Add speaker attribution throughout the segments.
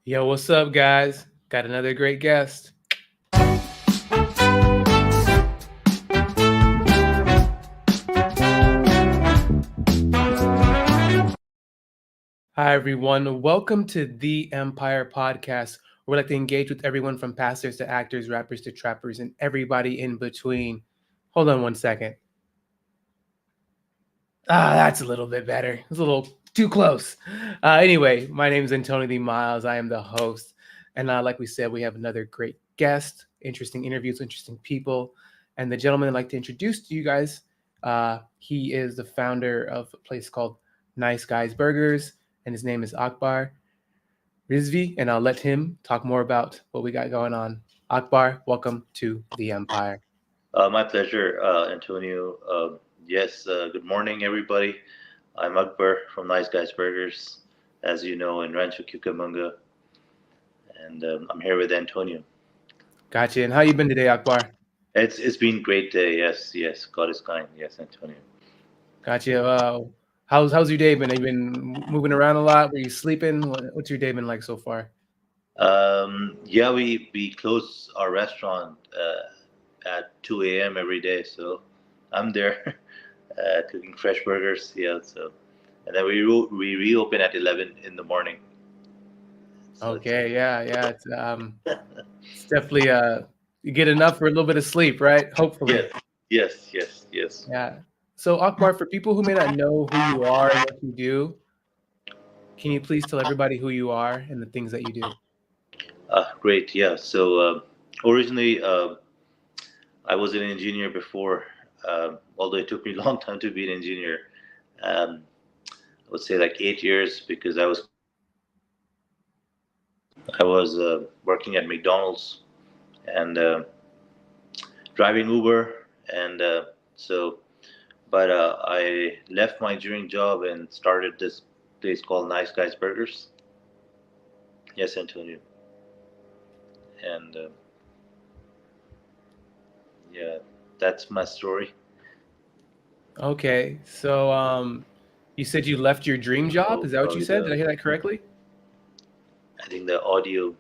Speaker 1: Yo, what's up, guys? Got another great guest. Hi, everyone. Welcome to the Empire Podcast, where we like to engage with everyone from pastors to actors, rappers to trappers, and everybody in between. Hold on one second. That's a little bit better. It's a little too close. Anyway, my name is Antonio D. Miles. I am the host. And like we said, we have another great guest, interesting interviews, interesting people. And the gentleman I'd like to introduce to you guys, he is the founder of a place called Nice Guys Burgers, and his name is AkbarRizvi. And I'll let him talk more about what we got going on. Akbar, welcome to the Empire.
Speaker 2: My pleasure, Antonio. Yes, good morning, everybody. I'm Akbar from Nice Guys Burgers, as you know, in Rancho Cucamonga, and I'm here with Antonio.
Speaker 1: Gotcha. And how you been today, Akbar?
Speaker 2: It's been a great day. Yes, yes. God is kind. Yes, Antonio.
Speaker 1: Gotcha. How's your day been? Have you been moving around a lot? Were you sleeping? What's your day been like so far?
Speaker 2: Yeah, we close our restaurant at 2 a.m. every day, so I'm there cooking fresh burgers. Yeah, so and then we reopen at 11 in the morning. So it's
Speaker 1: Okay, yeah. It's definitely you get enough for a little bit of sleep, right? Hopefully.
Speaker 2: yes, yes, yes, yes.
Speaker 1: Yeah. So Akbar, for people who may not know who you are and what you do, can you please tell everybody who you are and the things that you do?
Speaker 2: Great, yeah. So originally, I was an engineer before, although it took me a long time to be an engineer. Um, I would say like 8 years because I was working at McDonald's and driving Uber, and so. But I left my engineering job and started this place called Nice Guys Burgers. Yes, Antonio, and yeah, that's my story.
Speaker 1: Okay. So you said you left your dream job.
Speaker 2: Oh,
Speaker 1: Is that what you
Speaker 2: probably
Speaker 1: said? Did I
Speaker 2: the
Speaker 1: hear that correctly?
Speaker 2: I think the audio.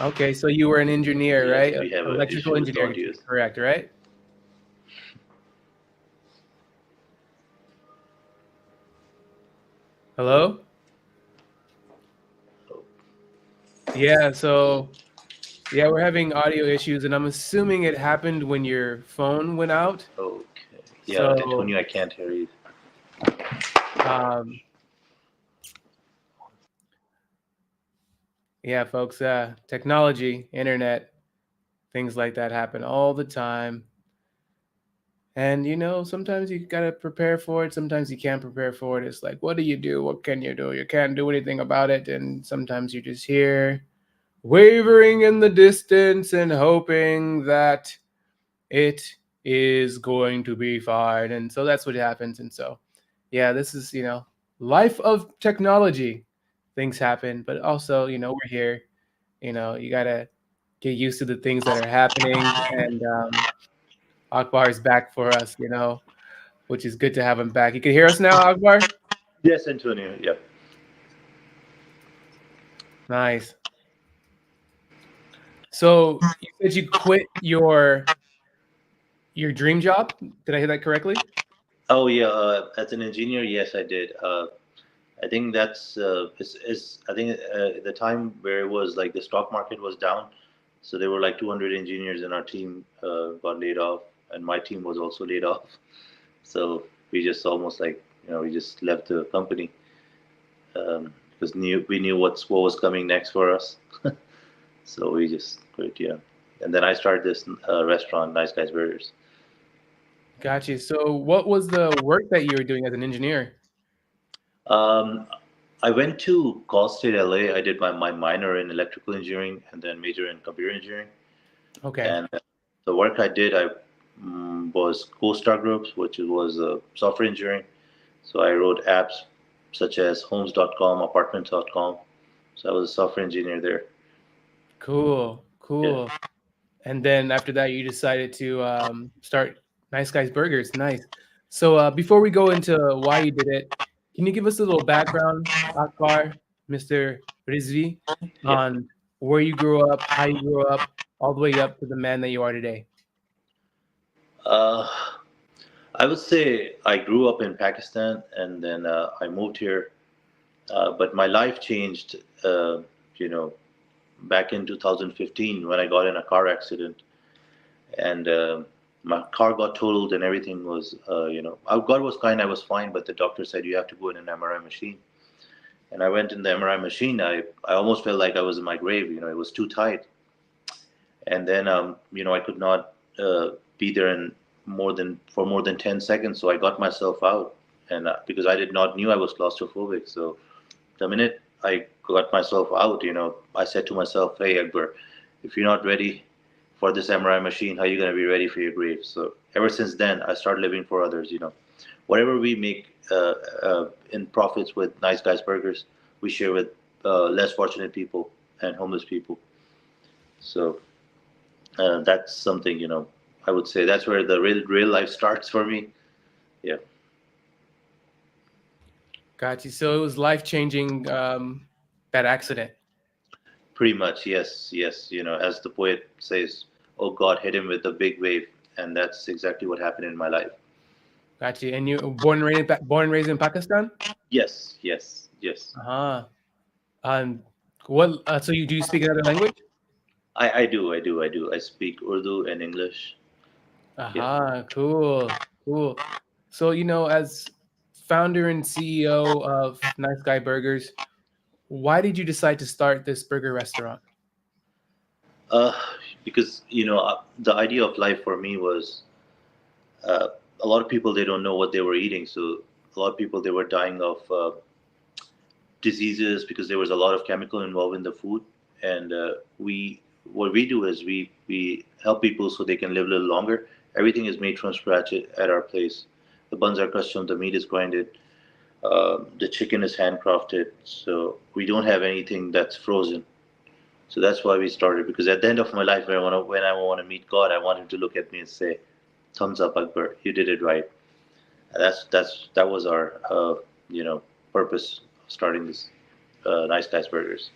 Speaker 1: Okay, so you were an engineer,
Speaker 2: Yes,
Speaker 1: right?
Speaker 2: we have an
Speaker 1: Electrical
Speaker 2: issue with
Speaker 1: engineering, to be
Speaker 2: audios.
Speaker 1: correct, right? Hello?
Speaker 2: Oh,
Speaker 1: Yeah, so yeah, we're having audio issues, and I'm assuming it happened when your phone went out.
Speaker 2: okay. Yeah,
Speaker 1: So,
Speaker 2: Antonio, I can't hear you.
Speaker 1: um, yeah, folks, technology, internet, things like that happen all the time. And sometimes you gotta prepare for it. Sometimes you can't prepare for it. It's like, what do you do? What can you do? You can't do anything about it. And sometimes you're just here, wavering in the distance and hoping that it is going to be fine. And so that's what happens. And so, yeah, this is, life of technology. Things happen, but also, we're here. You got to get used to the things that are happening. And Akbar is back for us, which is good to have him back. You can hear us now, Akbar?
Speaker 2: Yes, Antonio. Yeah.
Speaker 1: Nice. So you said you quit your dream job. Did I hear that correctly?
Speaker 2: Oh, yeah. As an engineer, yes, I did. I think that's is I think the time where it was like the stock market was down, so there were like 200 engineers in our team got laid off, and my team was also laid off. So we just almost like we just left the company because we knew what was coming next for us. So we just quit, yeah. And then I started this restaurant, Nice Guys Burgers.
Speaker 1: Gotcha. So what was the work that you were doing as an engineer?
Speaker 2: Um, I went to Cal State LA. I did my minor in electrical engineering and then major in computer engineering.
Speaker 1: Okay.
Speaker 2: And the work I did, I was co-star groups, which was software engineering. So I wrote apps such as homes.com, apartments.com. So I was a software engineer there.
Speaker 1: Cool.
Speaker 2: Yeah.
Speaker 1: Cool. And then after that, you decided to start Nice Guys Burgers. Nice. So before we go into why you did it, can you give us a little background, Akbar? Mr. Rizvi,
Speaker 2: Yeah.
Speaker 1: on where you grew up, how you grew up, all the way up to the man that you are today.
Speaker 2: Uh, I would say I grew up in Pakistan and then I moved here. But my life changed, you know, back in 2015 when I got in a car accident and my car got totaled and everything was, God was kind, I was fine, but the doctor said you have to go in an MRI machine. And I went in the MRI machine. I almost felt like I was in my grave. It was too tight. And then, I could not be there in more than 10 seconds. So I got myself out, and because I did not knew I was claustrophobic. So the minute I got myself out, I said to myself, "Hey, Akbar, if you're not ready for this MRI machine, how are you going to be ready for your grave?" So ever since then, I started living for others. Whatever we make in profits with Nice Guys Burgers, we share with less fortunate people and homeless people. So that's something, I would say that's where the real life starts for me. Yeah,
Speaker 1: Got you. So it was life changing, that accident.
Speaker 2: pretty much. Yes, yes. As the poet says, "Oh God, hit him with a big wave," and that's exactly what happened in my life.
Speaker 1: Got you. And you were born and raised in Pakistan?
Speaker 2: Yes, yes, yes.
Speaker 1: Uh-huh. Um, what? So you do you speak another language?
Speaker 2: I do, I do, I do. I speak Urdu and English. Yeah.
Speaker 1: Aha, cool, cool. So, as founder and CEO of Nice Guy Burgers, why did you decide to start this burger restaurant?
Speaker 2: Uh, because the idea of life for me was uh, a lot of people they don't know what they were eating, so a lot of people they were dying of diseases because there was a lot of chemical involved in the food, and we what we do is we help people so they can live a little longer. Everything is made from scratch at our place. The buns are custom, the meat is grinded, the chicken is handcrafted, so we don't have anything that's frozen. So that's why we started. Because at the end of my life, when I want to meet God, I want Him to look at me and say, "Thumbs up, Akbar. You did it right." And that was our purpose of starting this Nice Guys Burgers.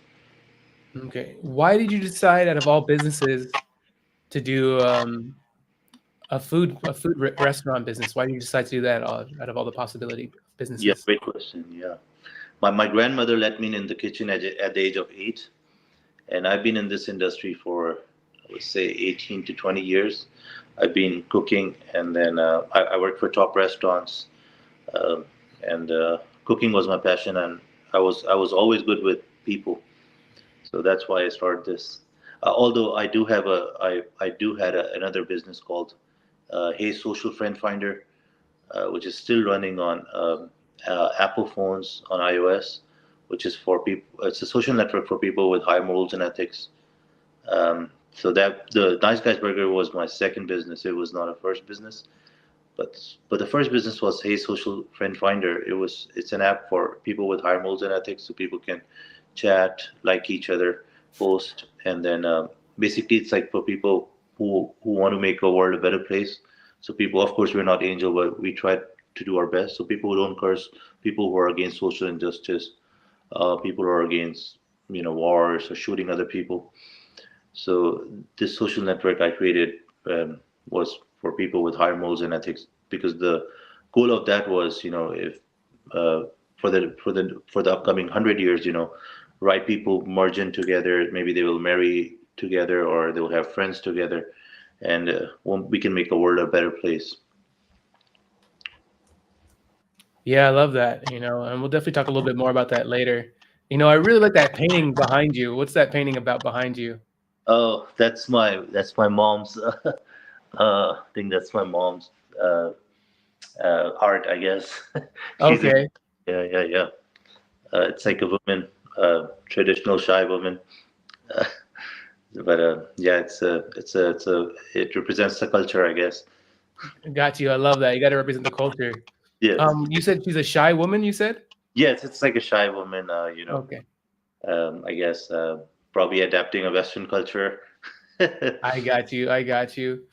Speaker 1: Okay. Why did you decide, out of all businesses, to do a food restaurant business? Why did you decide to do that, out of all the possibility
Speaker 2: Yeah,
Speaker 1: businesses?
Speaker 2: great question. Yeah, my grandmother let me in the kitchen at the age of 8, and I've been in this industry for, I would say, 18 to 20 years. I've been cooking, and then I worked for top restaurants, um, and cooking was my passion, and I was always good with people. So that's why I started this. Although I do had another business called Hey Social Friend Finder, which is still running on Apple phones on iOS, which is for people. It's a social network for people with high morals and ethics. So that the Nice Guys Burger was my second business. It was not a first business, but the first business was Hey Social Friend Finder. It's an app for people with high morals and ethics, so people can chat, like each other, post, and then basically it's like for people who want to make a world a better place. So people, of course, we're not angel, but we try to do our best. So people who don't curse, people who are against social injustice, people who are against wars or shooting other people. So this social network I created was for people with higher morals and ethics because the goal of that was, if uh, for the upcoming 100 years, right people merge in together, maybe they will marry together or they will have friends together, and we can make a world a better place.
Speaker 1: Yeah, I love that. And we'll definitely talk a little bit more about that later. I really like that painting behind you. What's that painting about behind you?
Speaker 2: Oh, that's my mom's. I think that's my mom's uh, art, I guess. She's a
Speaker 1: Okay,
Speaker 2: yeah, yeah, yeah. It's like a woman, traditional shy woman. Uh, but yeah, it represents the culture, I guess.
Speaker 1: got you. I love that. You got to represent the culture.
Speaker 2: Yes,
Speaker 1: You said she's a shy woman. You said.
Speaker 2: yes, it's like a shy woman.
Speaker 1: Okay,
Speaker 2: I guess probably adapting a Western culture.
Speaker 1: I got you. I got you.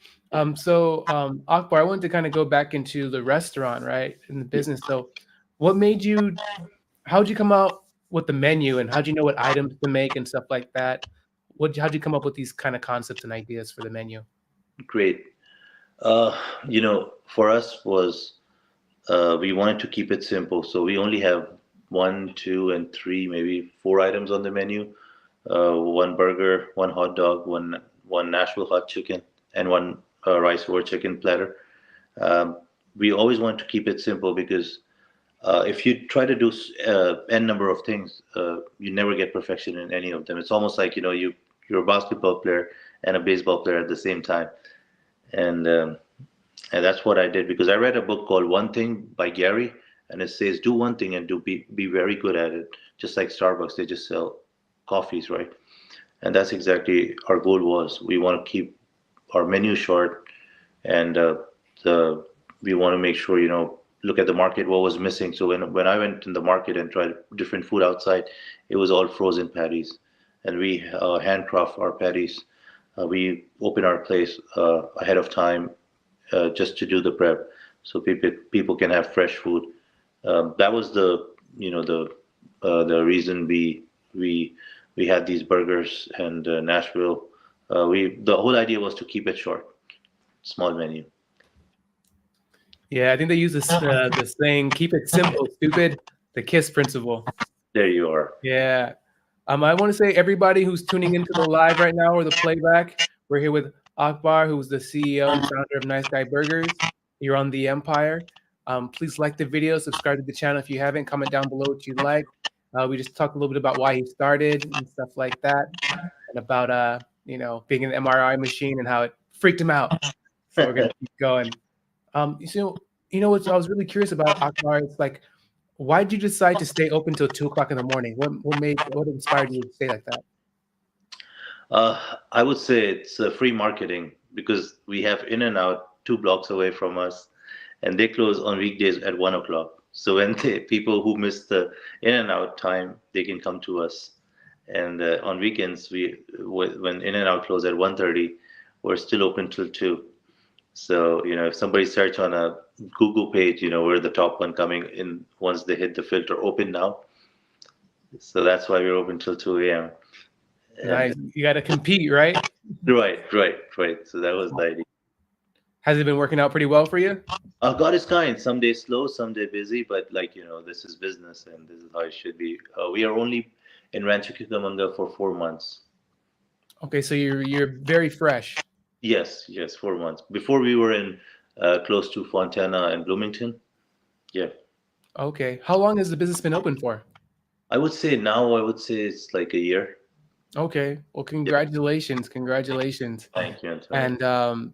Speaker 1: So, Akbar, I wanted to kind of go back into the restaurant, right, in the
Speaker 2: Yeah.
Speaker 1: business. So, what made you? How'd you come out with the menu, and how'd you know what items to make and stuff like that? How'd you come up with these kind of concepts and ideas for the menu?
Speaker 2: Great. For us was we wanted to keep it simple, so we only have one, two, and three, maybe four items on the menu. One burger, one hot dog, one Nashville hot chicken, and one rice or chicken platter. Um, we always want to keep it simple because if you try to do n number of things, you never get perfection in any of them. It's almost like you're a basketball player and a baseball player at the same time, and and that's what I did because I read a book called One Thing by Gary, and it says do one thing and be very good at it. Just like Starbucks, they just sell coffees, right? And that's exactly our goal was. We want to keep our menu short, and the we want to make sure look at the market what was missing. So when I went in the market and tried different food outside, it was all frozen patties, and we handcraft our patties. We open our place ahead of time just to do the prep, so people can have fresh food. That was the reason we we had these burgers and Nashville. We The whole idea was to keep it short, small menu.
Speaker 1: Yeah, I think they use this the saying "keep it simple, stupid," the KISS principle.
Speaker 2: There you are.
Speaker 1: Yeah. I want to say everybody who's tuning into the live right now or the playback, we're here with Akbar, who's the CEO and founder of Nice Guy Burgers. You're on the Empire. Please like the video, subscribe to the channel if you haven't, comment down below what you like. We just talked a little bit about why he started and stuff like that, and about being an MRI machine and how it freaked him out. So we're gonna keep going. What I was really curious about Akbar. It's like, why did you decide to stay open till 2 o'clock in the morning? What inspired you to stay like that?
Speaker 2: I would say it's free marketing because we have In and Out 2 blocks away from us, and they close on weekdays at 1 o'clock. So when people who miss the In and Out time, they can come to us. And on weekends, when In and Out close at 1:30, we're still open till 2. So if somebody search on a Google page, we're the top one coming in once they hit the filter open now. So that's why we're open till 2 a.m. And
Speaker 1: Nice. You got to compete, right?
Speaker 2: right. So that was the idea.
Speaker 1: Has it been working out pretty well for you?
Speaker 2: God is kind. Some days slow, some day busy, but this is business and this is how it should be. We are only in Rancho Cucamonga for 4 months.
Speaker 1: Okay, so you're very fresh.
Speaker 2: Yes, 4 months. Before we were in close to Fontana and Bloomington. Yeah.
Speaker 1: Okay. How long has the business been open for?
Speaker 2: I would say it's like a year.
Speaker 1: Okay. Well,
Speaker 2: Yeah.
Speaker 1: congratulations. Congratulations.
Speaker 2: Thank you, Antonio.
Speaker 1: And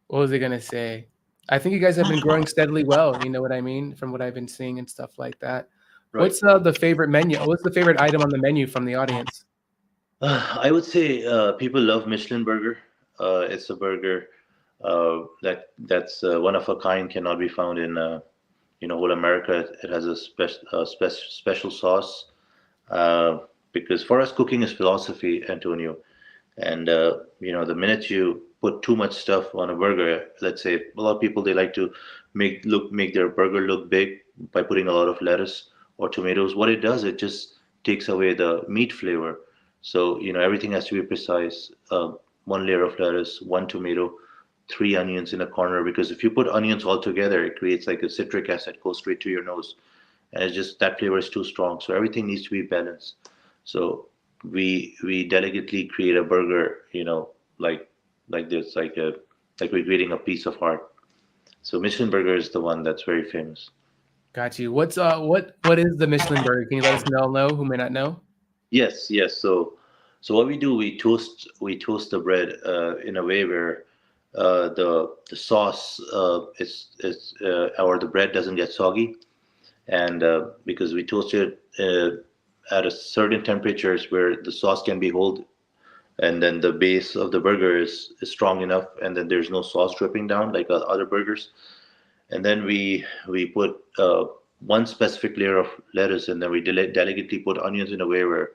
Speaker 1: what was I gonna say? I think you guys have been growing steadily well, you know what I mean, from what I've been seeing and stuff like that.
Speaker 2: Right.
Speaker 1: What's the favorite menu? What's the favorite item on the menu from the audience?
Speaker 2: I would say people love Michelin burger. It's a burger that's one of a kind, cannot be found in whole America. It has a special sauce because for us cooking is philosophy, Antonio. And the minute you put too much stuff on a burger, let's say a lot of people they like to make their burger look big by putting a lot of lettuce or tomatoes. What it does, it just takes away the meat flavor. So everything has to be precise. One layer of lettuce, one tomato, three onions in a corner. Because if you put onions all together, it creates like a citric acid goes straight to your nose, and it's just that flavor is too strong. So everything needs to be balanced. So we delicately create a burger, like this, like we're creating a piece of art. So Michelin burger is the one that's very famous.
Speaker 1: Got you. What is the Michelin burger? Can you let us know who may not know?
Speaker 2: Yes. So what we do, we toast the bread in a way where the sauce or the bread doesn't get soggy, and because we toast it at a certain temperatures where the sauce can be hold, and then the base of the burger is strong enough, and then there's no sauce dripping down like other burgers. And then we put one specific layer of lettuce, and then we delicately put onions in a way where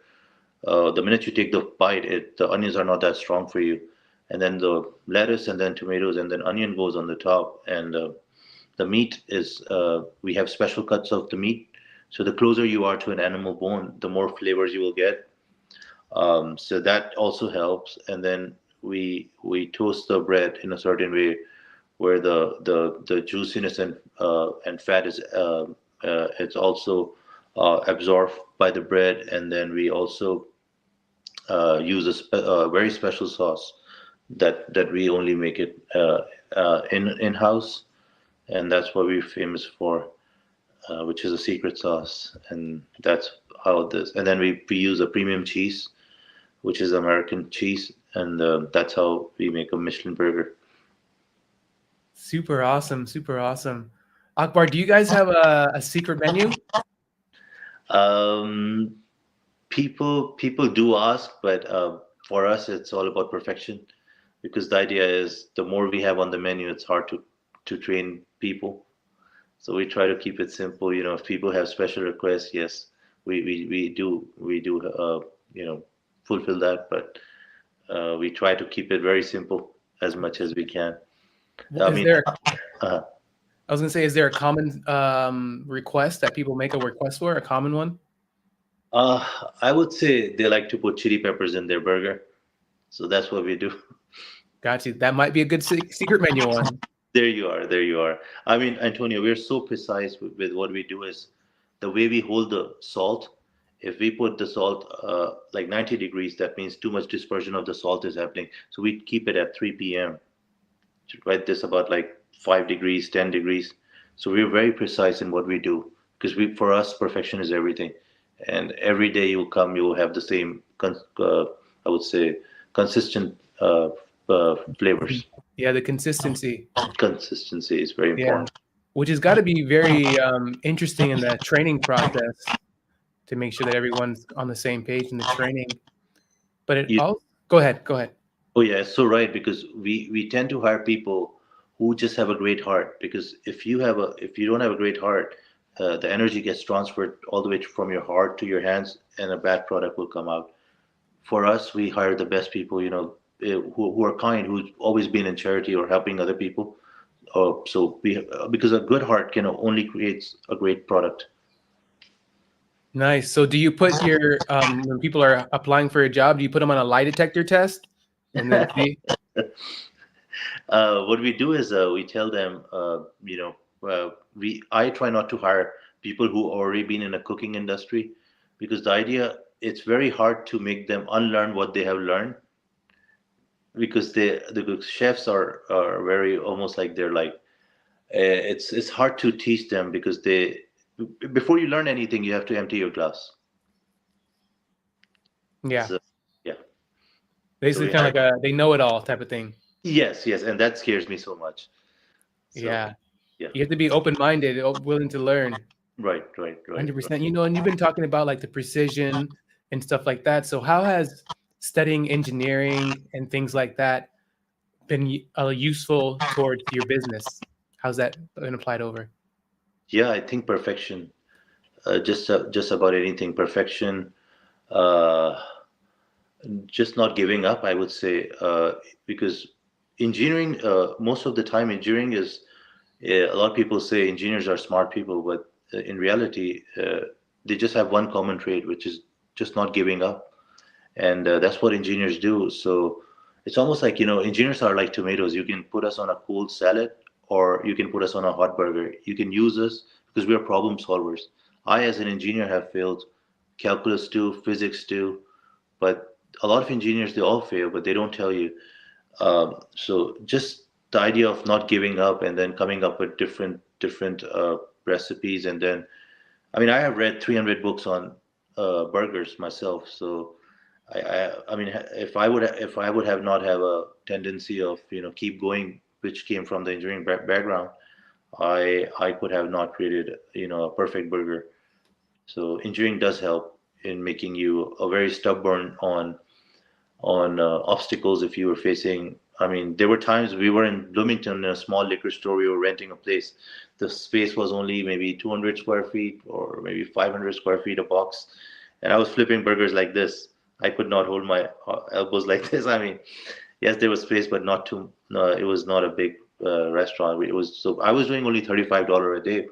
Speaker 2: the minute you take the bite, the onions are not that strong for you, and then the lettuce, and then tomatoes, and then onion goes on the top, and the meat is we have special cuts of the meat, So the closer you are to an animal bone, the more flavors you will get. So that also helps. And then we toast the bread in a certain way where the juiciness and fat is it's also absorbed by the bread. And then we also use a very special sauce that we only make it in house, and that's what we're famous for, which is a secret sauce, and that's how this. And then we use a premium cheese, which is American cheese, and that's how we make a Michelin burger.
Speaker 1: Super awesome, super awesome. Akbar, do you guys have a secret menu?
Speaker 2: Um, people do ask, but for us, it's all about perfection because the idea is the more we have on the menu, it's hard to train people. So we try to keep it simple. If people have special requests, yes, we do fulfill that, but we try to keep it very simple as much as we can. I
Speaker 1: Is
Speaker 2: mean,
Speaker 1: there?
Speaker 2: uh,
Speaker 1: I was gonna say, is there a common request that people make a request for? A common one?
Speaker 2: uh, I would say they like to put chili peppers in their burger, so that's what we do.
Speaker 1: Got you. That might be a good secret menu one.
Speaker 2: There you are, there you are. I mean, Antonio, we're so precise with what we do is the way we hold the salt. If we put the salt like 90 degrees, that means too much dispersion of the salt is happening. So we keep it at 3 p.m. Right, this about like 5 degrees, 10 degrees. So we're very precise in what we do because for us, perfection is everything. And every day you will come, you will have the same, I would say, consistent flavors.
Speaker 1: Yeah, the consistency.
Speaker 2: Consistency is very
Speaker 1: Yeah,
Speaker 2: important.
Speaker 1: which has got to be very interesting in the training process to make sure that everyone's on the same page in the training. But it
Speaker 2: You,
Speaker 1: all. Go ahead. Go ahead.
Speaker 2: oh yeah, it's so right because we tend to hire people who just have a great heart. Because if you don't have a great heart, the energy gets transferred all the way from your heart to your hands, and a bad product will come out. For us, we hire the best people, who are kind, who's always been in charity or helping other people. So because a good heart can only creates a great product.
Speaker 1: Nice. So, do you put your when people are applying for a job, do you put them on a lie detector test and then see?
Speaker 2: What we do is we tell them, we I try not to hire people who already been in a cooking industry because the idea it's very hard to make them unlearn what they have learned because the chefs are very almost like they're like it's hard to teach them because they before you learn anything you have to empty your glass.
Speaker 1: Yeah,
Speaker 2: So yeah, so
Speaker 1: basically,
Speaker 2: we
Speaker 1: kind
Speaker 2: hire.
Speaker 1: of like a they know it all type of thing.
Speaker 2: Yes, yes, and that scares me so much. So
Speaker 1: Yeah,
Speaker 2: yeah,
Speaker 1: you have to be open minded, willing to learn.
Speaker 2: right, right, right, right.
Speaker 1: 100%. And you've been talking about like the precision and stuff like that. So, how has studying engineering and things like that been useful towards your business? How's that been applied over?
Speaker 2: Yeah, I think perfection. Just about anything. Perfection. Uh, just not giving up. I would say because engineering. Most of the time, engineering is. A lot of people say engineers are smart people, but in reality, they just have one common trait, which is just not giving up. And that's what engineers do. So it's almost like engineers are like tomatoes. You can put us on a cold salad, or you can put us on a hot burger. You can use us because we are problem solvers. I, as an engineer, have failed calculus too, physics too, but a lot of engineers they all fail, but they don't tell you. So just the idea of not giving up and then coming up with different recipes, and then I mean I have read 300 books on burgers myself, so I mean, if I would have not have a tendency of keep going, which came from the engineering background, I could have not created a perfect burger. So engineering does help in making you a very stubborn on obstacles if you were facing. I mean, there were times we were in Bloomington in a small liquor store. We were renting a place. The space was only maybe 200 square feet or maybe 500 square feet a box, and I was flipping burgers like this. I could not hold my elbows like this. I mean, yes, there was space, but not too. No, it was not a big restaurant. It was so I was doing only $35 a day,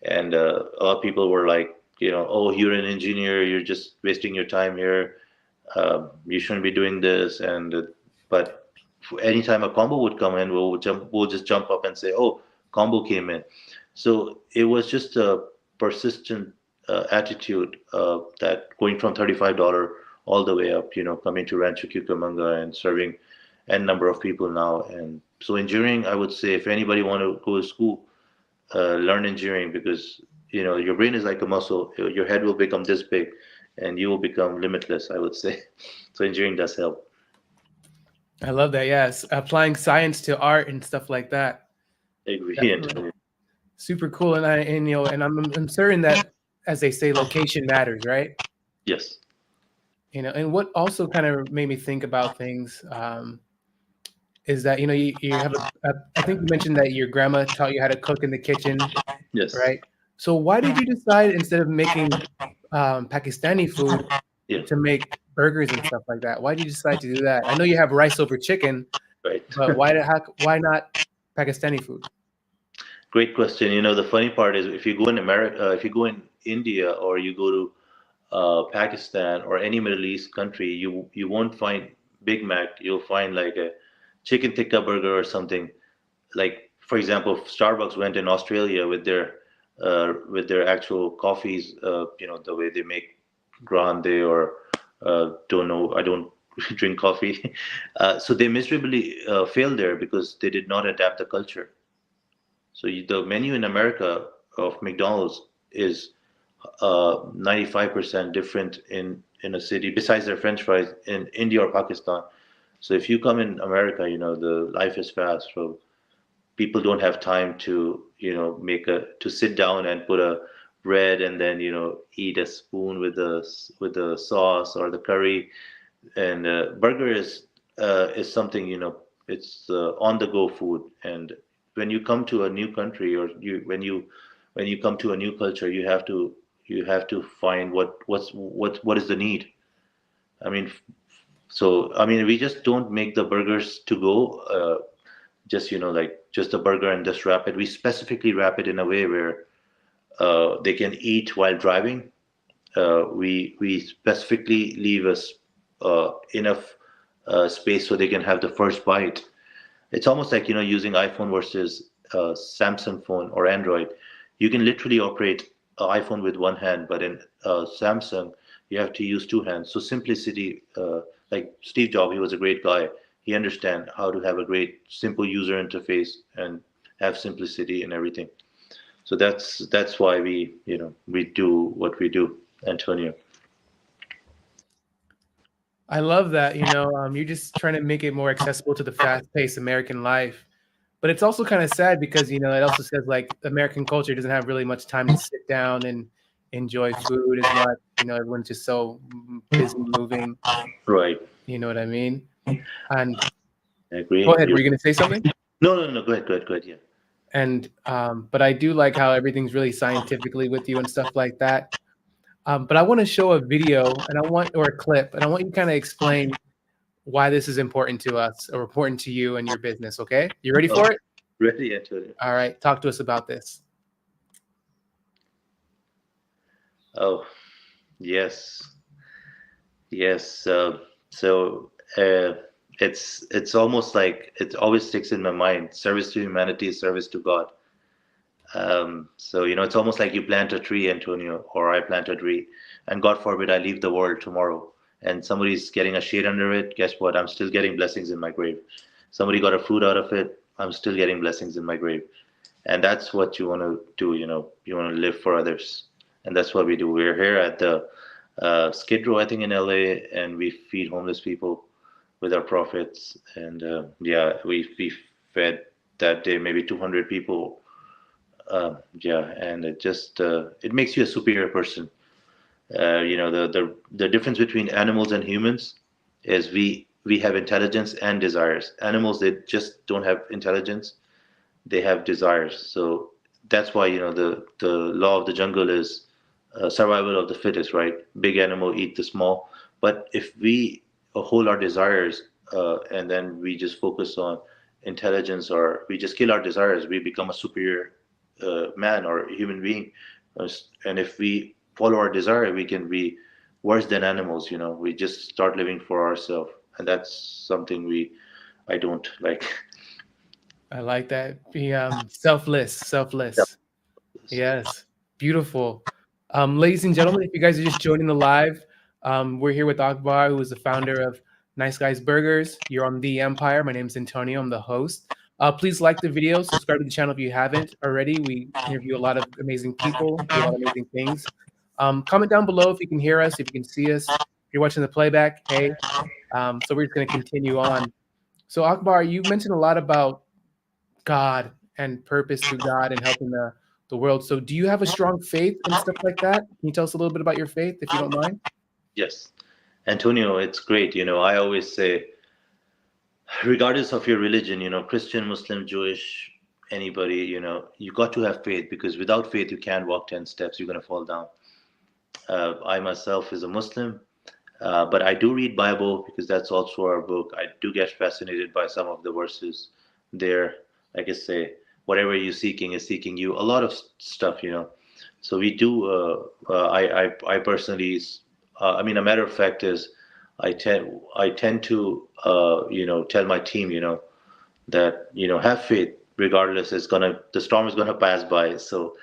Speaker 2: and a lot of people were like oh, you're an engineer, you're just wasting your time here. You shouldn't be doing this. And but anytime a combo would come in, we'll just jump up and say, oh, combo came in. So it was just a persistent attitude that going from $35 all the way up, coming to Rancho Cucamonga and serving n number of people now. And so engineering, I would say, if anybody want to go to school, learn engineering, because your brain is like a muscle. Your head will become this big, and you will become limitless, I would say. So engineering does help.
Speaker 1: I love that. Yes, applying science to art and stuff like that.
Speaker 2: I agree,
Speaker 1: Definitely
Speaker 2: Antonio.
Speaker 1: super cool. And I'm certain that, as they say, location matters, right?
Speaker 2: Yes.
Speaker 1: And what also kind of made me think about things is that you have I think you mentioned that your grandma taught you how to cook in the kitchen,
Speaker 2: Yes.
Speaker 1: right? So why did you decide, instead of making Pakistani food,
Speaker 2: Yeah.
Speaker 1: to make burgers and stuff like that? Why did you decide to do that? I know you have rice over chicken,
Speaker 2: Right.
Speaker 1: but why not Pakistani food?
Speaker 2: Great question. The funny part is, if you go in America, if you go in India, or you go to Pakistan or any Middle East country, you won't find Big Mac. You'll find like a chicken tikka burger or something. Like, for example, if Starbucks went in Australia with their actual coffees, the way they make grande, or don't know, I don't drink coffee. So they miserably failed there because they did not adapt the culture. So the menu in America of McDonald's is 95% different in a city, besides their French fries, in India or Pakistan. So if you come in America, the life is fast. So people don't have time to to sit down and put a bread, and then eat a spoon with the sauce or the curry. And burger is something, it's on the go food. And when you come to a new country, or when you come to a new culture, you have to find what is the need. I mean, so I mean, we just don't make the burgers to go. Just like just a burger and just wrap it. We specifically wrap it in a way where they can eat while driving. We specifically leave us enough space so they can have the first bite. It's almost like using iPhone versus Samsung phone or Android. You can literally operate an iPhone with one hand, but in Samsung you have to use two hands. So simplicity, like Steve Jobs, he was a great guy. He understand how to have a great simple user interface and have simplicity in everything. So that's why we do what we do, Antonio.
Speaker 1: I love that. You're just trying to make it more accessible to the fast-paced American life. But it's also kind of sad because it also says, like, American culture doesn't have really much time to sit down and enjoy food as much. Everyone's just so busy moving.
Speaker 2: Right.
Speaker 1: You know what I mean? And
Speaker 2: I
Speaker 1: go
Speaker 2: agree.
Speaker 1: ahead. Were you going to say something?
Speaker 2: No, no, no. Go ahead. Go ahead. Go ahead. Yeah.
Speaker 1: And but I do like how everything's really scientifically with you and stuff like that. But I want to show a video, or a clip, and I want you to kind of explain why this is important to us, or important to you and your business. Okay, you ready
Speaker 2: Oh,
Speaker 1: for it?
Speaker 2: ready, Antonio.
Speaker 1: All right, talk to us about this.
Speaker 2: Oh, yes, yes. So it's almost like it always sticks in my mind. Service to humanity is service to God. So it's almost like you plant a tree, Antonio, or I plant a tree, and God forbid I leave the world tomorrow, and somebody's getting a shade under it. Guess what? I'm still getting blessings in my grave. Somebody got a fruit out of it. I'm still getting blessings in my grave. And that's what you want to do. You want to live for others, and that's what we do. We're here at the Skid Row, I think, in LA, and we feed homeless people with our profits. And yeah, we fed that day maybe 200 people. Yeah, and it makes you a superior person. The difference between animals and humans is we have intelligence and desires. Animals, they just don't have intelligence, they have desires. So that's why the law of the jungle is survival of the fittest, right? Big animal eat the small. But if we hold our desires, and then we just focus on intelligence, or we just kill our desires, we become a superior man or human being. And if we follow our desire, we can be worse than animals. You know, we just start living for ourselves, and that's something I don't like.
Speaker 1: I like that. Be selfless, selfless. Yes, beautiful. Ladies and gentlemen, if you guys are just joining the live, we're here with Akbar, who is the founder of Nice Guys Burgers. You're on The Empire. My name is Antonio. I'm the host. Please like the video, subscribe to the channel if you haven't already. We interview a lot of amazing people, do a lot of amazing things. Comment down below if you can hear us, if you can see us. If you're watching the playback, hey. So we're just going to continue on. So Akbar, you mentioned a lot about God and purpose through God and helping the world. So do you have a strong faith and stuff like that? Can you tell us a little bit about your faith, if you don't mind?
Speaker 2: Yes, Antonio, it's great. You know, I always say, regardless of your religion, you know, Christian, Muslim, Jewish, anybody, you know, you got to have faith, because without faith you can't walk 10 steps, you're going to fall down. I myself is a Muslim, but I do read Bible, because that's also our book. I do get fascinated by some of the verses there. Like I say, whatever you're seeking is seeking you. A lot of stuff, you know. So we do. I personally, I mean, a matter of fact is, I tend to, you know, tell my team, you know, that, you know, have faith. Regardless, the storm is gonna pass by. So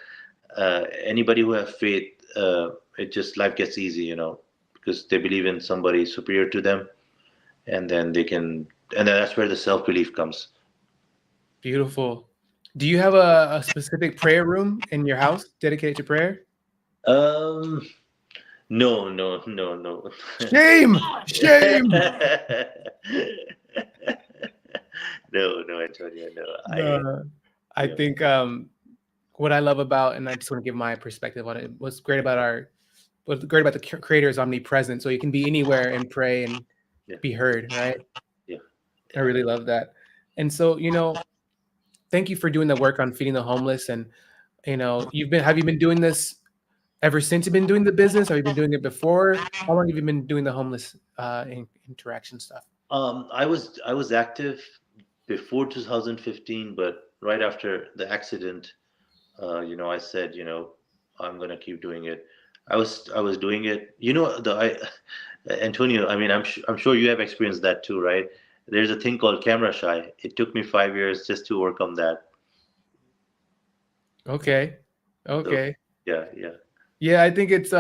Speaker 2: anybody who have faith, it just life gets easy, you know, because they believe in somebody superior to them, and then and then that's where the self belief comes.
Speaker 1: Beautiful. Do you have a specific prayer room in your house dedicated to prayer?
Speaker 2: Um, no, no, no, no.
Speaker 1: Shame! Shame!
Speaker 2: No, no, Antonio, no.
Speaker 1: No, I
Speaker 2: Yeah,
Speaker 1: think what I love about, and I just want to give my perspective on it, what's great about the creator is omnipresent. So you can be anywhere and pray and
Speaker 2: yeah,
Speaker 1: be heard, right?
Speaker 2: yeah,
Speaker 1: I
Speaker 2: yeah.
Speaker 1: really love that. And so, thank you for doing the work on feeding the homeless. And, have you been doing this ever since you've been doing the business? Have you been doing it before? How long have you been doing the homeless interaction stuff?
Speaker 2: I was active before 2015, but right after the accident, you know, I said, you know, I'm gonna keep doing it. I was doing it. You know, Antonio. I mean, I'm sure you have experienced that too, right? There's a thing called camera shy. It took me 5 years just to overcome that.
Speaker 1: Okay.
Speaker 2: So
Speaker 1: Okay.
Speaker 2: yeah, yeah,
Speaker 1: Yeah, I think it's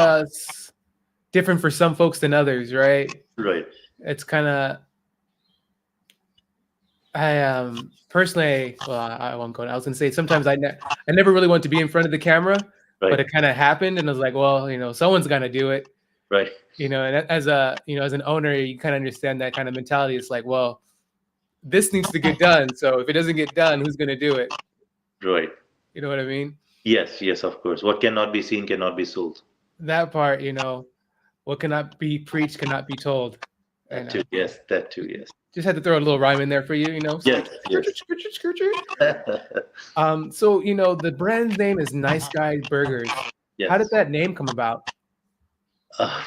Speaker 1: different for some folks than others, right?
Speaker 2: right,
Speaker 1: It's kind of I personally, well, I won't go. I was gonna say sometimes I never really want to be in front of the camera, but
Speaker 2: right,
Speaker 1: it kind of happened, and I was like, well, someone's gonna do it,
Speaker 2: right,
Speaker 1: And as an owner, you kind of understand that kind of mentality. It's like, well, this needs to get done. So if it doesn't get done, who's gonna do it?
Speaker 2: right.
Speaker 1: You know what I mean?
Speaker 2: Yes, yes, of course. What cannot be seen cannot be sold.
Speaker 1: That part, what cannot be preached cannot be told,
Speaker 2: That
Speaker 1: and
Speaker 2: too. Yes, that too. Yes,
Speaker 1: just had to throw a little rhyme in there for you,
Speaker 2: yes, yes.
Speaker 1: So the brand name is Nice Guy Burgers. How did
Speaker 2: Yes.
Speaker 1: that name come about?
Speaker 2: Uh,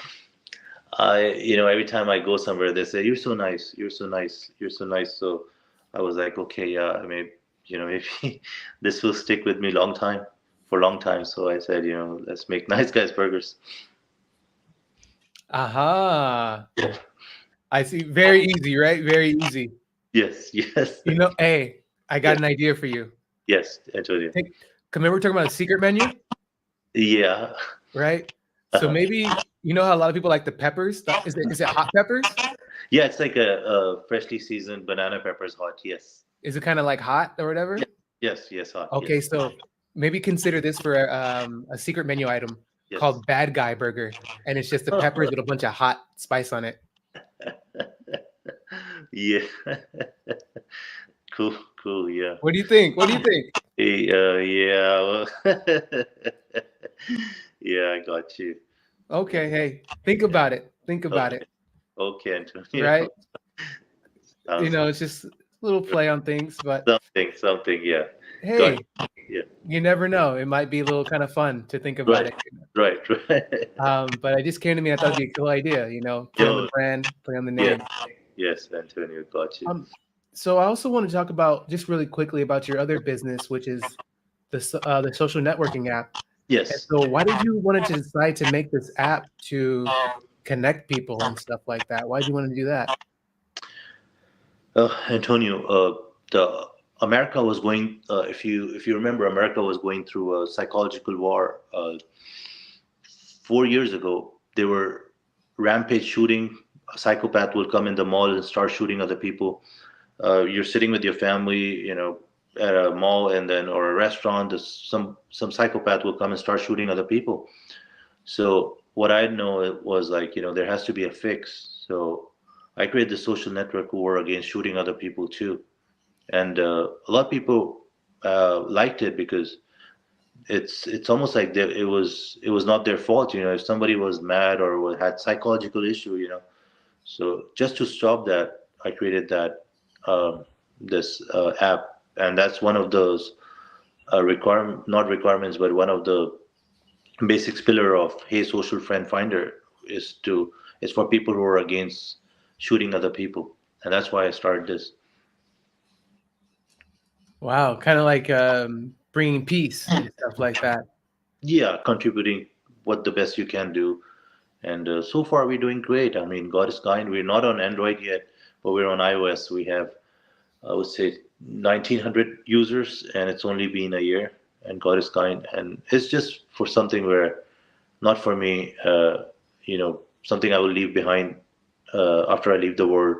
Speaker 2: every time I go somewhere, they say, "You're so nice. You're so nice. You're so nice." So I was like, "Okay, yeah, I mean, maybe this will stick with me for a long time." So I said, let's make Nice Guys Burgers.
Speaker 1: Aha. I see. Very easy, right? Very easy.
Speaker 2: Yes, yes,
Speaker 1: Hey, I got
Speaker 2: yes,
Speaker 1: an idea for you.
Speaker 2: yes, Antonio.
Speaker 1: Remember we're talking about a secret menu,
Speaker 2: Yeah.
Speaker 1: right? So maybe how a lot of people like the peppers. Is it hot peppers?
Speaker 2: Yeah, it's like a freshly seasoned banana peppers hot. Yes.
Speaker 1: Is it kind of like hot or
Speaker 2: Yes,
Speaker 1: whatever?
Speaker 2: yes, yes, hot.
Speaker 1: Okay,
Speaker 2: Yes,
Speaker 1: so maybe consider this for a secret menu item
Speaker 2: yes.
Speaker 1: called Bad Guy Burger, and it's just the peppers with a bunch of hot spice on it.
Speaker 2: Yeah. Cool, cool. Yeah.
Speaker 1: What do you think? What do you think?
Speaker 2: Yeah. Well, yeah, I got you.
Speaker 1: Okay, hey, think about it. Think about
Speaker 2: Okay,
Speaker 1: it,
Speaker 2: okay, Antonio.
Speaker 1: right?
Speaker 2: Sounds good.
Speaker 1: It's just a little play on things, but
Speaker 2: Something. Yeah. Got
Speaker 1: hey,
Speaker 2: you. Yeah.
Speaker 1: you never know. It might be a little kind of fun to think about
Speaker 2: Right.
Speaker 1: it.
Speaker 2: Right. Right.
Speaker 1: But I just came to me. I thought it'd be a cool idea. Play on the
Speaker 2: Yo.
Speaker 1: brand, play on the
Speaker 2: Yes.
Speaker 1: name.
Speaker 2: Yes, Antonio. Got you.
Speaker 1: Um, so I also want to talk about just really quickly about your other business, which is the social networking app. And
Speaker 2: Yes.
Speaker 1: so why did you wanted to decide to make this app to connect people and stuff like that? Why did you want to do that?
Speaker 2: Antonio, the America was going. If you remember, America was going through a psychological war. 4 years ago, they were rampage shooting. A psychopath will come in the mall and start shooting other people. You're sitting with your family, at a mall and then or a restaurant. Some psychopath will come and start shooting other people. So what I know it was like, there has to be a fix. So I created the social network war against shooting other people too, and a lot of people liked it because it's almost like it was not their fault. If somebody was mad or had psychological issue. So just to stop that, I created that this app, and that's one of those not requirements, but one of the basic pillar of Hey Social Friend Finder is for people who are against shooting other people, and that's why I started this.
Speaker 1: Wow, kind of like bringing peace and stuff like that.
Speaker 2: Yeah, contributing what the best you can do, and so far we're doing great. I mean, God is kind. We're not on Android yet, but we're on iOS. We have, I would say, 1,900 users, and it's only been a year. And God is kind, and it's just for something where not for me, something I will leave behind after I leave the world.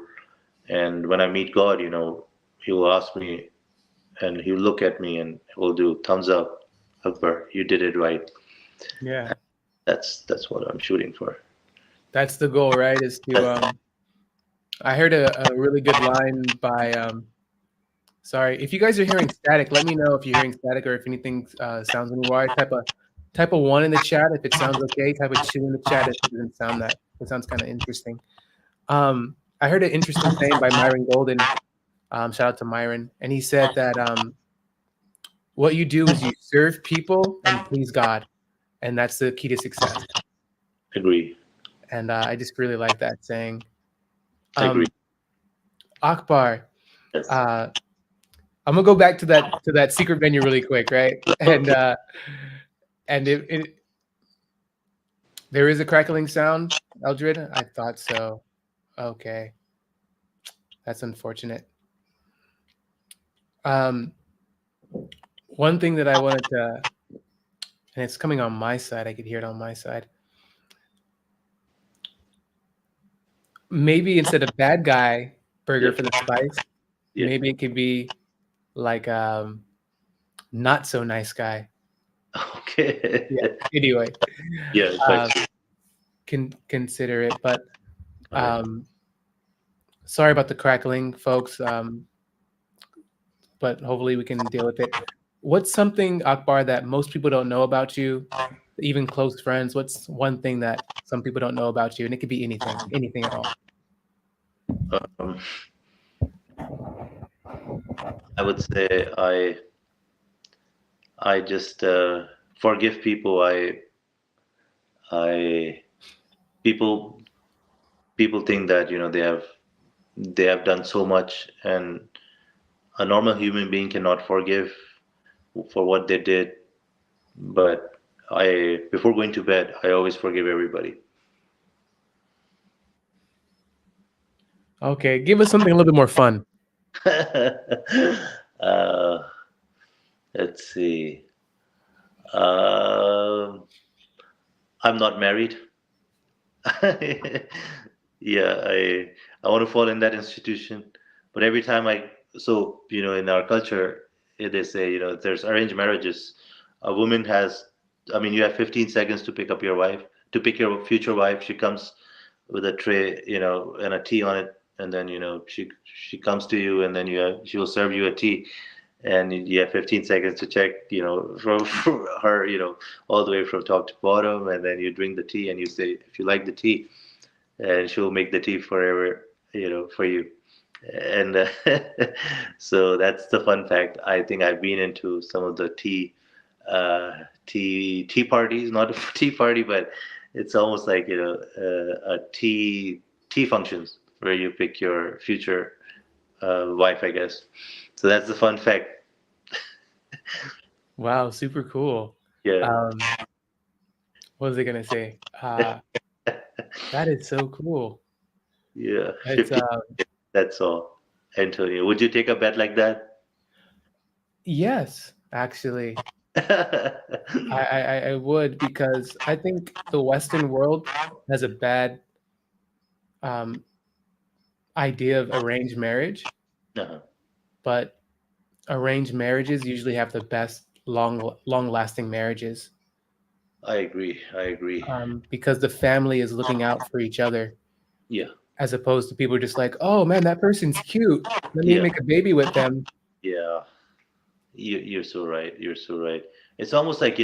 Speaker 2: And when I meet God, He will ask me, and He'll look at me, and He'll do thumbs up, Akbar, you did it right.
Speaker 1: Yeah,
Speaker 2: That's what I'm shooting for.
Speaker 1: that's the goal, right? Is to I heard a really good line by sorry, if you guys are hearing static, let me know if you're hearing static or if anything sounds anywhere. Type a one in the chat if it sounds okay. Type a two in the chat if it doesn't sound that. It sounds kind of interesting. I heard an interesting saying by Myron Golden. Shout out to Myron, and he said that what you do is you serve people and please God, and that's the key to success.
Speaker 2: Agree.
Speaker 1: And I just really like that saying.
Speaker 2: Agree.
Speaker 1: Um, Akbar,
Speaker 2: Yes.
Speaker 1: uh, I'm gonna go back to that secret menu really quick, right?
Speaker 2: Okay.
Speaker 1: And there is a crackling sound, Eldred. I thought so. Okay, that's unfortunate. Um, one thing that I wanted to, and it's coming on my side. I could hear it on my side. Maybe instead of bad guy burger
Speaker 2: Yeah.
Speaker 1: for the spice,
Speaker 2: Yeah.
Speaker 1: maybe it could be like not so nice guy.
Speaker 2: Okay.
Speaker 1: Yeah. Anyway,
Speaker 2: Yeah, it's like
Speaker 1: uh, can consider it, but
Speaker 2: all right.
Speaker 1: um, sorry about the crackling, folks. But hopefully we can deal with it. What's something, Akbar, that most people don't know about you, even close friends? What's one thing that some people don't know about you? And it could be anything, anything at all.
Speaker 2: Um, I would say I just forgive people. I people people think that they have done so much, and a normal human being cannot forgive for what they did. But I before going to bed, I always forgive everybody.
Speaker 1: Okay, give us something a little bit more fun.
Speaker 2: uh, let's see. Um I'm not married. Yeah, I want to fall in that institution, but every time in our culture, they say, there's arranged marriages. A woman has, I mean, you have 15 seconds to pick up your wife, to pick your future wife. She comes with a tray, and a tea on it, and then she comes to you, and then she will serve you a tea, and you have 15 seconds to check, from her, all the way from top to bottom, and then you drink the tea, and you say if you like the tea, and she'll make the tea forever, for you. And so that's the fun fact. I think I've been into some of the tea parties, not a tea party, but it's almost like a tea functions where you pick your future wife, I guess. So that's the fun fact.
Speaker 1: Wow, super cool.
Speaker 2: Yeah.
Speaker 1: Um, What was I gonna say? That is so cool.
Speaker 2: Yeah,
Speaker 1: It's
Speaker 2: 50. That's all. Antonio, would you take a bet like that?
Speaker 1: yes, actually, I would because I think the Western world has a bad um, idea of arranged marriage,
Speaker 2: Uh-huh.
Speaker 1: but arranged marriages usually have the best long lasting marriages
Speaker 2: I agree. I agree.
Speaker 1: because the family is looking out for each other
Speaker 2: Yeah,
Speaker 1: as opposed to people just like, oh man, that person's cute. Let me
Speaker 2: yeah,
Speaker 1: make a baby with them.
Speaker 2: yeah. You're so right. You're so right. It's almost like,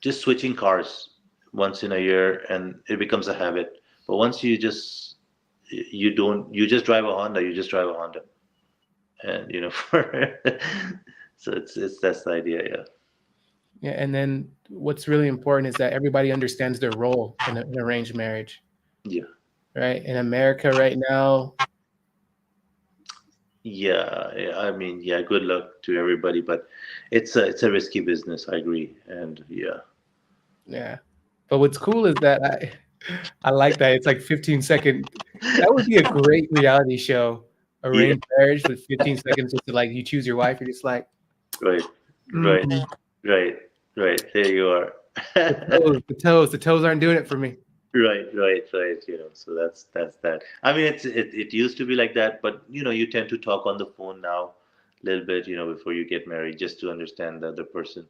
Speaker 2: just switching cars once in a year and it becomes a habit. But once you don't, you just drive a Honda, you just drive a Honda. And, for, so it's, that's the idea. Yeah.
Speaker 1: Yeah, and then what's really important is that everybody understands their role in an arranged marriage,
Speaker 2: Yeah.
Speaker 1: right? In America right now,
Speaker 2: Yeah. Yeah. I mean, yeah, good luck to everybody, but it's a risky business. I agree. And yeah.
Speaker 1: yeah. But what's cool is that I like that. It's like 15-second. That would be a great reality show.
Speaker 2: Yeah.
Speaker 1: Arranged marriage with 15 seconds just to like you choose your wife. You're just like,
Speaker 2: Right. Right.
Speaker 1: mm,
Speaker 2: Right. Right. There you are.
Speaker 1: the toes aren't doing it for me.
Speaker 2: Right, right, right. So that's that. I mean, it used to be like that, but you tend to talk on the phone now a little bit, before you get married, just to understand the other person.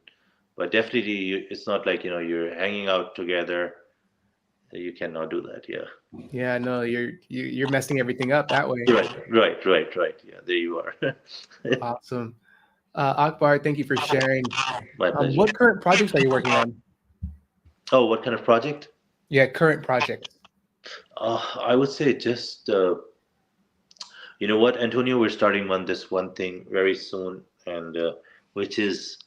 Speaker 2: But definitely, it's not like you're hanging out together. You cannot do that. Yeah.
Speaker 1: Yeah, no, you're messing everything up that way.
Speaker 2: Right, right, right, right. Yeah, there you are.
Speaker 1: Awesome. Akbar, thank you for sharing.
Speaker 2: My pleasure.
Speaker 1: What current projects are you working on?
Speaker 2: Oh, what kind of project?
Speaker 1: Yeah, current projects.
Speaker 2: I would say just you know what, Antonio, we're starting on this one thing very soon, and which is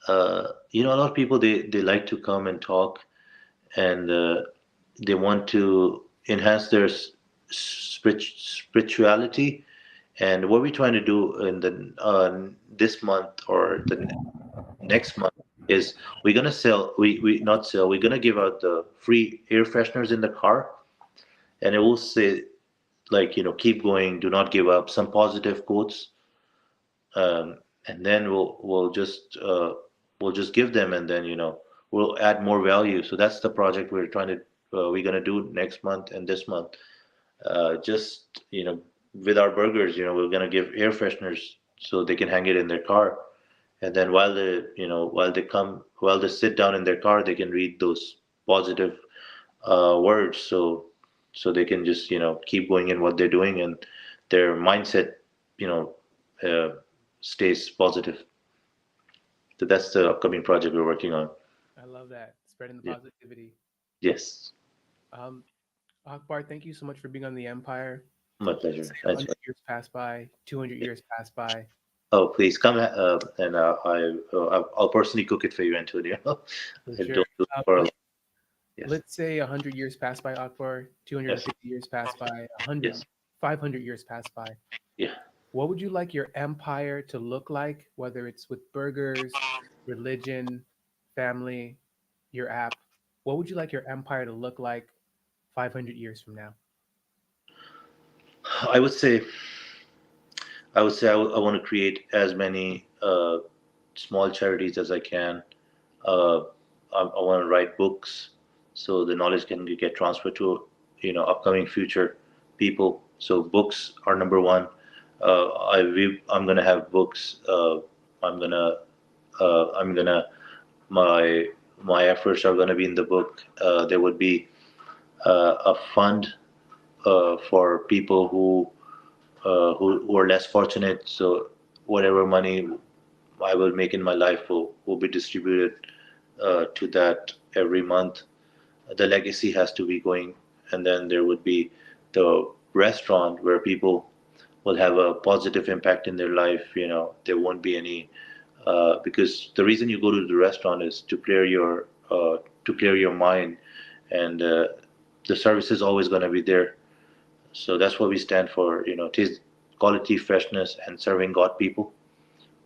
Speaker 2: a lot of people they like to come and talk, and they want to enhance their spirituality. And what we're trying to do in the this month or the next month is we're gonna sell we not sell we're gonna give out the free air fresheners in the car, and it will say like keep going, do not give up, some positive quotes, and then we'll just give them, and then we'll add more value. So that's the project we're gonna do next month and this month. Just with our burgers, we're gonna give air fresheners so they can hang it in their car, and then while they sit down in their car, they can read those positive words, so they can just keep going in what they're doing, and their mindset you know uh, stays positive. So that's the upcoming project we're working on.
Speaker 1: I love that. Spreading the
Speaker 2: Yeah.
Speaker 1: positivity.
Speaker 2: Yes.
Speaker 1: Um, Akbar, thank you so much for being on the Empire.
Speaker 2: My
Speaker 1: Let's
Speaker 2: pleasure.
Speaker 1: say
Speaker 2: Thanks.
Speaker 1: 100 years pass by, 200 years pass by.
Speaker 2: Oh, please come and I'll personally cook it for you, Antonio.
Speaker 1: For
Speaker 2: I
Speaker 1: sure.
Speaker 2: don't do it for a
Speaker 1: Let,
Speaker 2: lot. Yes.
Speaker 1: let's say 100 years pass by, Akbar,
Speaker 2: Yes.
Speaker 1: 250 years pass by, 100,
Speaker 2: Yes.
Speaker 1: 500 years pass by.
Speaker 2: Yeah.
Speaker 1: What would you like your empire to look like, whether it's with burgers, religion, family, your app? What would you like your empire to look like 500 years from now?
Speaker 2: I would say I want to create as many small charities as I can. Uh, I want to write books so the knowledge can get transferred to upcoming future people. So books are number one. I'm gonna have books. I'm gonna I'm gonna my my efforts are gonna be in the book. There would be a fund for people who are less fortunate. So whatever money I will make in my life will be distributed to that every month. The legacy has to be going, and then there would be the restaurant where people will have a positive impact in their life. There won't be any because the reason you go to the restaurant is to clear your mind, and the service is always going to be there. So that's what we stand for. Taste, quality, freshness, and serving God people.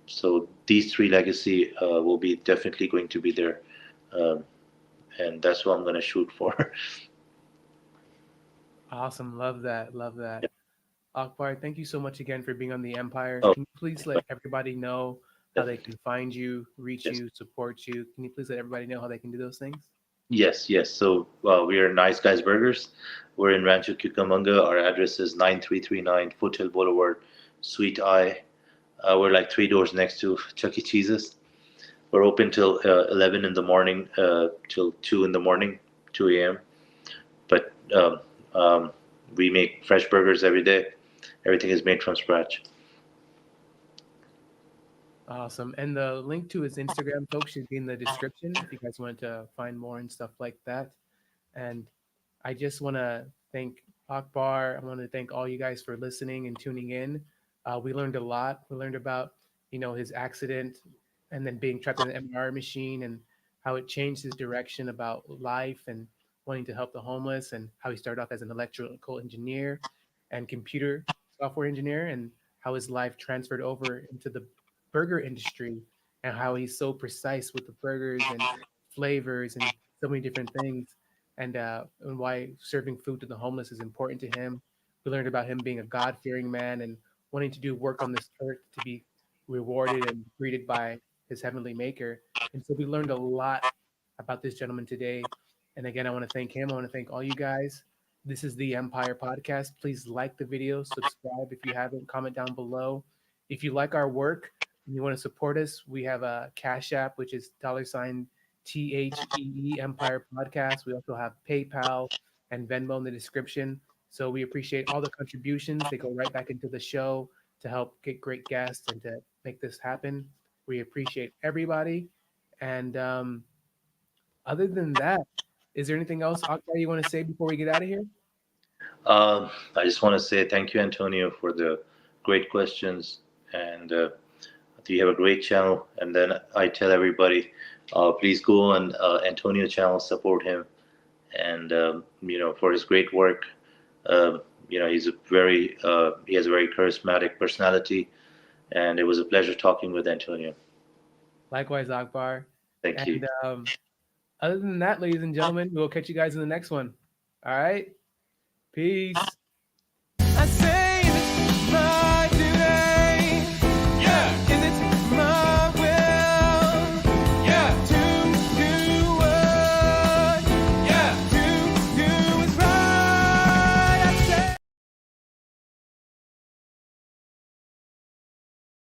Speaker 2: So these three legacy will be definitely going to be there. Um, and that's what I'm gonna shoot for.
Speaker 1: Awesome. Love that. Love that. Akbar, thank you so much again for being on the Empire.
Speaker 2: Oh,
Speaker 1: Can you please let everybody know how they can
Speaker 2: definitely.
Speaker 1: find you, reach
Speaker 2: Yes.
Speaker 1: you, support you? Can you please let everybody know how they can do those things?
Speaker 2: Yes, yes. So we are Nice Guys Burgers. We're in Rancho Cucamonga. Our address is 9339 Foothill Boulevard, Suite I. We're like three doors next to Chuck E. Cheese's. We're open till 11 in the morning, till 2 in the morning, 2 a.m. But we make fresh burgers every day. Everything is made from scratch.
Speaker 1: Awesome. And the link to his Instagram, folks, should be in the description if you guys want to find more and stuff like that. And I just want to thank Akbar. I want to thank all you guys for listening and tuning in. We learned a lot. We learned about, his accident and then being trapped in the MRI machine and how it changed his direction about life and wanting to help the homeless and how he started off as an electrical engineer and computer software engineer and how his life transferred over into the burger industry and how he's so precise with the burgers and flavors and so many different things and why serving food to the homeless is important to him. We learned about him being a God fearing man and wanting to do work on this earth to be rewarded and greeted by his heavenly maker. And so we learned a lot about this gentleman today. And again, I want to thank him. I want to thank all you guys. This is the Empire Podcast. Please like the video, subscribe if you haven't, comment down below. If you like our work and you want to support us, we have a Cash App, which is $ THEE Empire Podcast. We also have PayPal and Venmo in the description. So we appreciate all the contributions. They go right back into the show to help get great guests and to make this happen. We appreciate everybody. And other than that, is there anything else, Akbar, you want to say before we get out of here?
Speaker 2: I just want to say thank you, Antonio, for the great questions, and you have a great channel. And then I tell everybody, please go on Antonio channel, support him, and for his great work. He has a very charismatic personality, and it was a pleasure talking with Antonio.
Speaker 1: Likewise, Akbar.
Speaker 2: Thank you.
Speaker 1: And other than that, ladies and gentlemen, we'll catch you guys in the next one. All right. Peace.